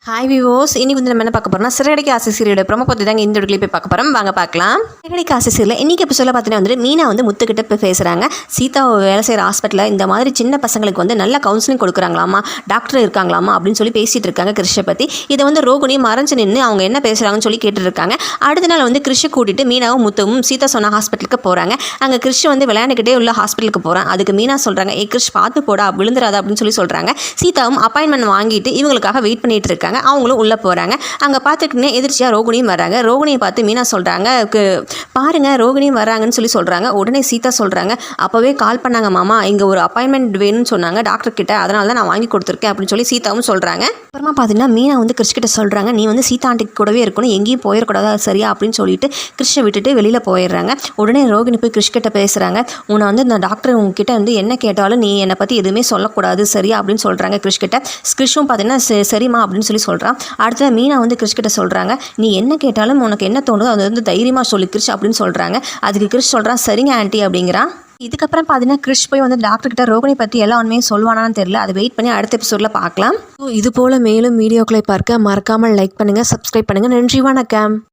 Hi விவோஸ், இன்னைக்கு வந்து நம்ம என்ன பார்க்க போறோம்னா சிறகடிக்க ஆசை சீரியலோட ப்ரோமோ பற்றி தாங்க இந்த வீடியோவில் போய் பார்க்க போகிறோம். வாங்க பார்க்கலாம். சிறகடிக்க ஆசை சீரியல் இன்னைக்கு எபிசோடில் பார்த்தீங்கன்னா வந்து மீனா வந்து முத்துக்கிட்ட போய் பேசுகிறாங்க. சீதா வேலை செய்கிற ஹாஸ்பிட்டலில் இந்த மாதிரி சின்ன பசங்களுக்கு வந்து நல்ல கவுன்சிலிங் கொடுக்குறாங்களாமா, டாக்டர் இருக்காங்களாமா அப்படின்னு சொல்லி பேசிகிட்டு இருக்காங்க கிருஷை பற்றி. இதை வந்து ரோகிணி மறைஞ்சு நின்று அவங்க என்ன பேசுகிறாங்கன்னு சொல்லி கேட்டுட்டு இருக்காங்க. அடுத்த நாள் வந்து கிருஷை கூட்டிட்டு மீனாவும் முத்துவும் சீதா சொன்ன ஹாஸ்பிட்டலுக்கு போகிறாங்க. அங்கே கிருஷ் வந்து விளையாண்டுக்கிட்டே உள்ள ஹாஸ்பிட்டலுக்கு போகிறான். அதுக்கு மீனா சொல்கிறாங்க, ஏ கிருஷ் பார்த்து போடா, விழுந்துராதா அப்படின்னு சொல்லி சொல்கிறாங்க. சீதாவும் அப்பாயின்மெண்ட் வாங்கிட்டு இவங்களுக்காக வெயிட் பண்ணிட்டு இருக்காங்க. அவங்களும் உள்ளே போகிறாங்க. அங்கே பார்த்துக்கிட்டே எதிர்ச்சியாக ரோகிணியும் வராங்க. ரோகிணியை பார்த்து மீனா சொல்கிறாங்க, பாருங்க ரோகிணியும் வராங்கன்னு சொல்லி சொல்கிறாங்க. உடனே சீதா சொல்கிறாங்க, அப்போவே கால் பண்ணாங்க மாமா, இங்கே ஒரு அப்பாயின்மெண்ட் வேணும்னு சொன்னாங்க டாக்டர் கிட்ட, அதனால தான் நான் வாங்கி கொடுத்துருக்கேன் அப்படின்னு சொல்லி சீதாவும் சொல்கிறாங்க. அப்புறமா பார்த்தீங்கன்னா மீனா வந்து கிருஷ் கிட்ட சொல்கிறாங்க, நீ வந்து சீதா ஆண்டிக்கு கூடவே இருக்கணும், எங்கேயும் போயிடக்கூடாதா சரியா அப்படின்னு சொல்லிட்டு கிருஷை விட்டுட்டு வெளியில் போயிடுறாங்க. உடனே ரோகிணி போய் கிருஷ் கிட்ட பேசுகிறாங்க, உன்னை வந்து இந்த டாக்டர் உங்ககிட்ட வந்து என்ன கேட்டாலும் நீ என்னை பற்றி எதுவுமே சொல்லக்கூடாது சரியா அப்படின்னு சொல்கிறாங்க கிருஷ் கிட்ட. கிருஷும் பார்த்தீங்கன்னா சரிம்மா அப்படின்னு சொல்லி சொல்கிறான். அடுத்த மீனா வந்து கிருஷ் கிட்ட சொல்கிறாங்க, நீ என்ன கேட்டாலும் உனக்கு என்ன தோணுதோ அது வந்து தைரியமாக சொல்லு கிருஷ் அப்படின்னு சொல்கிறாங்க. அதுக்கு கிருஷ் சொல்கிறான், சரிங்க ஆண்டி அப்படிங்கிறான். இதுக்கப்புறம் பார்த்தீங்கன்னா கிருஷ் போய் வந்து டாக்டர் கிட்ட ரோகிணி பற்றி எல்லா உண்மையும் சொல்வானான்னு தெரியல. அதை வெயிட் பண்ணி அடுத்த எபிசோடில் பார்க்கலாம். இது போல் மேலும் வீடியோக்களை பார்க்க மறக்காமல் லைக் பண்ணுங்கள், சப்ஸ்கிரைப் பண்ணுங்கள். நன்றி, வணக்கம்.